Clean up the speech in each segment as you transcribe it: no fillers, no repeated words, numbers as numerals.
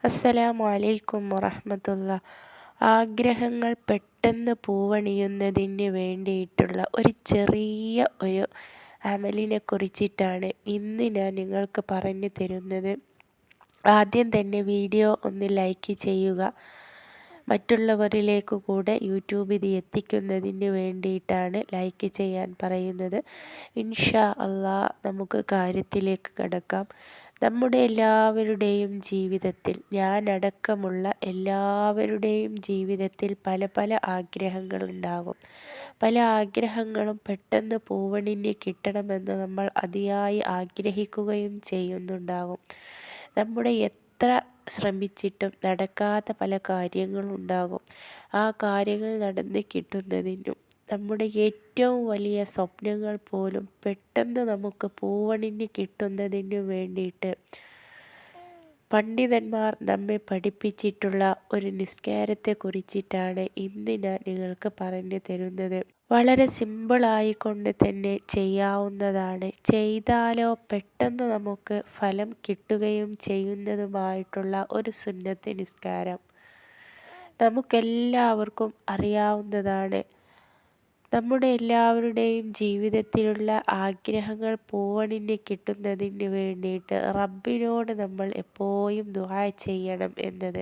അസ്സലാമു അലൈക്കും വറഹ്മത്തുള്ളാ. ആഗ്രഹങ്ങൾ പെട്ടെന്ന് പൂവണിയുന്നതിന് വേണ്ടിയിട്ടുള്ള ഒരു ചെറിയ ഒരു അമലിനെ കുറിച്ചിട്ടാണ് ഇന്ന് ഞാൻ നിങ്ങൾക്ക് പറഞ്ഞു തരുന്നത്. ആദ്യം തന്നെ വീഡിയോ ഒന്ന് ലൈക്ക് ചെയ്യുക. മറ്റുള്ളവരിലേക്ക് കൂടെ യൂട്യൂബ് ഇത് എത്തിക്കുന്നതിന് വേണ്ടിയിട്ടാണ് ലൈക്ക് ചെയ്യാൻ പറയുന്നത്. ഇൻഷാ അള്ളാഹ് നമുക്ക് കാര്യത്തിലേക്ക് കടക്കാം. നമ്മുടെ എല്ലാവരുടെയും ജീവിതത്തിൽ, ഞാനടക്കമുള്ള എല്ലാവരുടെയും ജീവിതത്തിൽ പല പല ആഗ്രഹങ്ങളുണ്ടാകും. പല ആഗ്രഹങ്ങളും പെട്ടെന്ന് പൂവണിഞ്ഞ് കിട്ടണമെന്ന് നമ്മൾ അതിയായി ആഗ്രഹിക്കുകയും ചെയ്യുന്നുണ്ടാകും. നമ്മുടെ എത്ര ശ്രമിച്ചിട്ടും നടക്കാത്ത പല കാര്യങ്ങളുണ്ടാകും. ആ കാര്യങ്ങൾ നടന്ന് കിട്ടുന്നതിനും നമ്മുടെ ഏറ്റവും വലിയ സ്വപ്നങ്ങൾ പോലും പെട്ടെന്ന് നമുക്ക് പൂവണിഞ്ഞ് കിട്ടുന്നതിനു വേണ്ടിയിട്ട് പണ്ഡിതന്മാർ നമ്മെ പഠിപ്പിച്ചിട്ടുള്ള ഒരു നിസ്കാരത്തെ കുറിച്ചിട്ടാണ് ഇന്ന് ഞാൻ നിങ്ങൾക്ക് പറഞ്ഞു തരുന്നത്. വളരെ സിമ്പിളായിക്കൊണ്ട് തന്നെ ചെയ്യാവുന്നതാണ്. ചെയ്താലോ പെട്ടെന്ന് നമുക്ക് ഫലം കിട്ടുകയും ചെയ്യുന്നതുമായിട്ടുള്ള ഒരു സുന്നത്ത് നിസ്കാരം. നമുക്കെല്ലാവർക്കും അറിയാവുന്നതാണ്. നമ്മുടെ എല്ലാവരുടെയും ജീവിതത്തിലുള്ള ആഗ്രഹങ്ങൾ പൂവണിഞ്ഞ് കിട്ടുന്നതിന് വേണ്ടിയിട്ട് റബ്ബിനോട് നമ്മൾ എപ്പോഴും ദുആ ചെയ്യണം എന്നത്.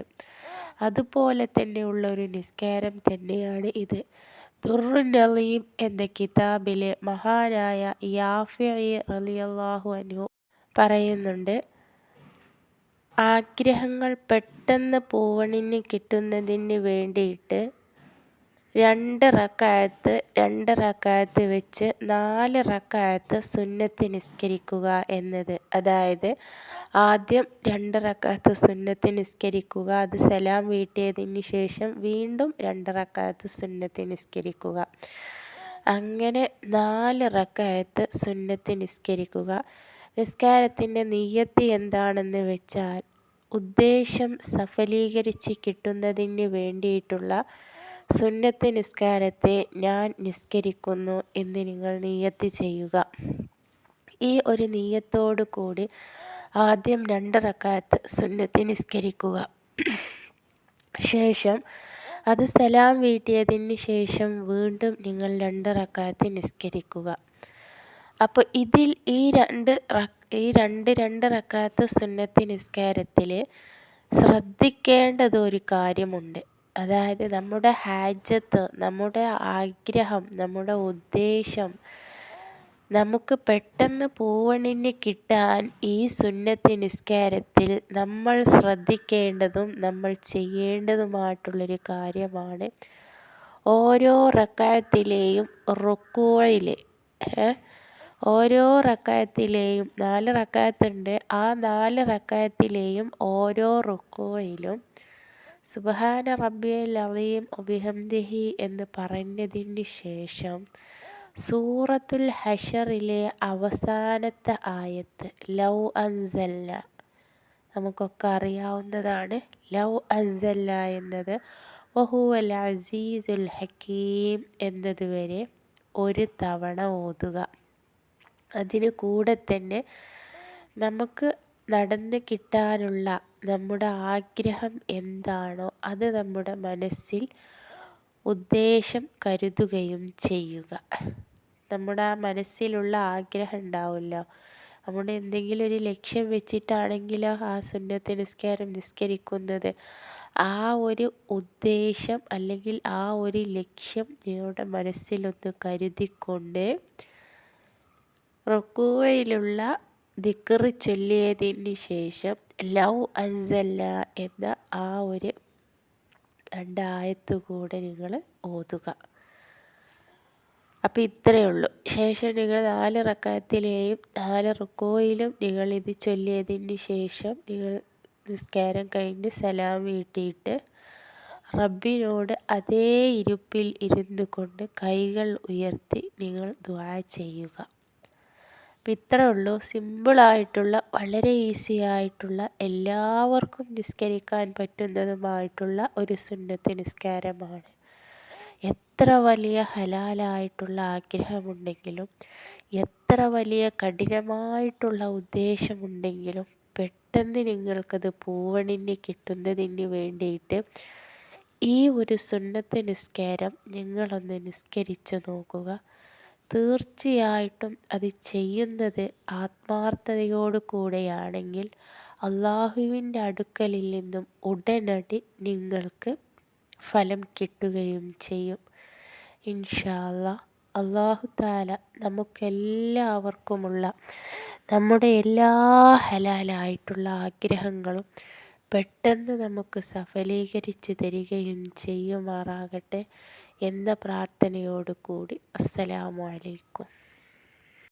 അതുപോലെ തന്നെയുള്ള ഒരു നിസ്കാരം തന്നെയാണ് ഇത്. ദുർറുൻ നളീം എന്ന കിതാബിലെ മഹാനായ യാഫിഈ റളിയല്ലാഹു അൻഹു പറയുന്നുണ്ട്, ആഗ്രഹങ്ങൾ പെട്ടെന്ന് പൂവണിഞ്ഞ് കിട്ടുന്നതിന് വേണ്ടിയിട്ട് 2 റക്അത്ത് വെച്ച് 4 റക്അത്ത് സുന്നത്ത് നിസ്കരിക്കുക എന്നത്. അതായത് ആദ്യം 2 റക്അത്ത് സുന്നത്ത് നിസ്കരിക്കുക, അത് സലാം വീട്ടിയതിന് ശേഷം വീണ്ടും 2 റക്അത്ത് സുന്നത്ത് നിസ്കരിക്കുക. അങ്ങനെ 4 റക്അത്ത് സുന്നത്ത് നിസ്കരിക്കുക. നിസ്കാരത്തിൻ്റെ നിയ്യത്ത് എന്താണെന്ന് വെച്ചാൽ, ഉദ്ദേശം സഫലീകരിച്ച് കിട്ടുന്നതിന് വേണ്ടിയിട്ടുള്ള സുന്നത്ത് നിസ്കാരത്തെ ഞാൻ നിസ്കരിക്കുന്നു എന്ന് നിങ്ങൾ നിയ്യത്ത് ചെയ്യുക. ഈ ഒരു നിയ്യത്തോടു കൂടി ആദ്യം 2 റക്അത്ത് സുന്നത്ത് നിസ്കരിക്കുക. ശേഷം അത് സലാം വീട്ടിയതിന് ശേഷം വീണ്ടും നിങ്ങൾ 2 റക്അത്ത് നിസ്കരിക്കുക. അപ്പോൾ ഇതിൽ ഈ രണ്ട് റക്അത്ത് സുന്നത്ത് നിസ്കാരത്തിൽ ശ്രദ്ധിക്കേണ്ടത് ഒരു കാര്യമുണ്ട്. അതായത് നമ്മുടെ ഹാജത്ത്, നമ്മുടെ ആഗ്രഹം, നമ്മുടെ ഉദ്ദേശം നമുക്ക് പെട്ടെന്ന് പൂവണിഞ്ഞ് കിട്ടാൻ ഈ സുന്നത്ത് നിസ്കാരത്തിൽ നമ്മൾ ശ്രദ്ധിക്കേണ്ടതും നമ്മൾ ചെയ്യേണ്ടതുമായിട്ടുള്ളൊരു കാര്യമാണ്, ഓരോ റക്അത്തിലെയും റുക്കൂഇൽ, ഓരോ റക്അത്തിലെയും 4 റക്അത്തുണ്ട്, ആ 4 റക്അത്തിലെയും ഓരോ റുക്കൂഇലും സുബ്ഹാന റബ്ബിയൽ അളീം വബിഹംദിഹി എന്ന് പറഞ്ഞതിന് ശേഷം സൂറത്തുൽ ഹശറിലെ അവസാനത്തെ ആയത്ത് ലൗ അൻസൽന, നമുക്കൊക്കെ അറിയാവുന്നതാണ് ലൗ അൻസൽന എന്നത്, വഹുവൽ അസീസുൽ ഹക്കീം എന്നതുവരെ ഒരു തവണ ഓതുക. അതിന് കൂടെ തന്നെ നമുക്ക് നടന്ന് കിട്ടാനുള്ള നമ്മുടെ ആഗ്രഹം എന്താണോ അത് നമ്മുടെ മനസ്സിൽ ഉദ്ദേശം കരുതുകയും ചെയ്യുക. നമ്മുടെ ആ മനസ്സിലുള്ള ആഗ്രഹം ഉണ്ടാവുമല്ലോ, നമ്മുടെ എന്തെങ്കിലും ഒരു ലക്ഷ്യം വെച്ചിട്ടാണെങ്കിലോ ആ സുന്നത്ത് നിസ്കാരം നിസ്കരിക്കുന്നത്, ആ ഒരു ഉദ്ദേശം അല്ലെങ്കിൽ ആ ഒരു ലക്ഷ്യം നിങ്ങളുടെ മനസ്സിലൊന്ന് കരുതിക്കൊണ്ട് റുക്കൂഇലുള്ള ദിക്ർ ചൊല്ലിയതിന് ശേഷം ലൗ അൻസൽന എന്ന ആ ഒരു 2 ആയത്ത് കൂടെ നിങ്ങൾ ഓതുക. അപ്പോൾ ഇത്രയേ ഉള്ളൂ. ശേഷം നിങ്ങൾ 4 റക്അത്തിലെയും 4 റുക്കൂഇലും നിങ്ങൾ ഇത് ചൊല്ലിയതിന് ശേഷം നിങ്ങൾ നിസ്കാരം കഴിഞ്ഞ് സലാം വീട്ടിയിട്ട് റബ്ബിനോട് അതേ ഇരുപ്പിൽ ഇരുന്നു കൊണ്ട് കൈകൾ ഉയർത്തി നിങ്ങൾ ദുആ ചെയ്യുക. അപ്പം ഇത്രേ ഉള്ളൂ. സിമ്പിളായിട്ടുള്ള, വളരെ ഈസി ആയിട്ടുള്ള, എല്ലാവർക്കും നിസ്കരിക്കാൻ പറ്റുന്നതുമായിട്ടുള്ള ഒരു സുന്നത്ത് നിസ്കാരമാണ്. എത്ര വലിയ ഹലാലായിട്ടുള്ള ആഗ്രഹമുണ്ടെങ്കിലും, എത്ര വലിയ കഠിനമായിട്ടുള്ള ഉദ്ദേശമുണ്ടെങ്കിലും പെട്ടെന്ന് നിങ്ങൾക്കത് പൂവണിഞ്ഞ് കിട്ടുന്നതിന് വേണ്ടിയിട്ട് ഈ ഒരു സുന്നത്ത് നിസ്കാരം നിങ്ങളൊന്ന് നിസ്കരിച്ച് നോക്കുക. തീർച്ചയായിട്ടും അത് ചെയ്യുന്നത് ആത്മാർത്ഥതയോടു കൂടെയാണെങ്കിൽ അള്ളാഹുവിൻ്റെ അടുക്കലിൽ നിന്നും ഉടനടി നിങ്ങൾക്ക് ഫലം കിട്ടുകയും ചെയ്യും. ഇൻഷാ അല്ലാഹ്. അല്ലാഹു തആല നമുക്കെല്ലാവർക്കുമുള്ള നമ്മുടെ എല്ലാ ഹലാലായിട്ടുള്ള ആഗ്രഹങ്ങളും പെട്ടെന്ന് നമുക്ക് സഫലീകരിച്ച് തരികയും ചെയ്യുമാറാകട്ടെ എന്ന പ്രാർത്ഥനയോടു കൂടി അസ്സലാമു അലൈക്കും.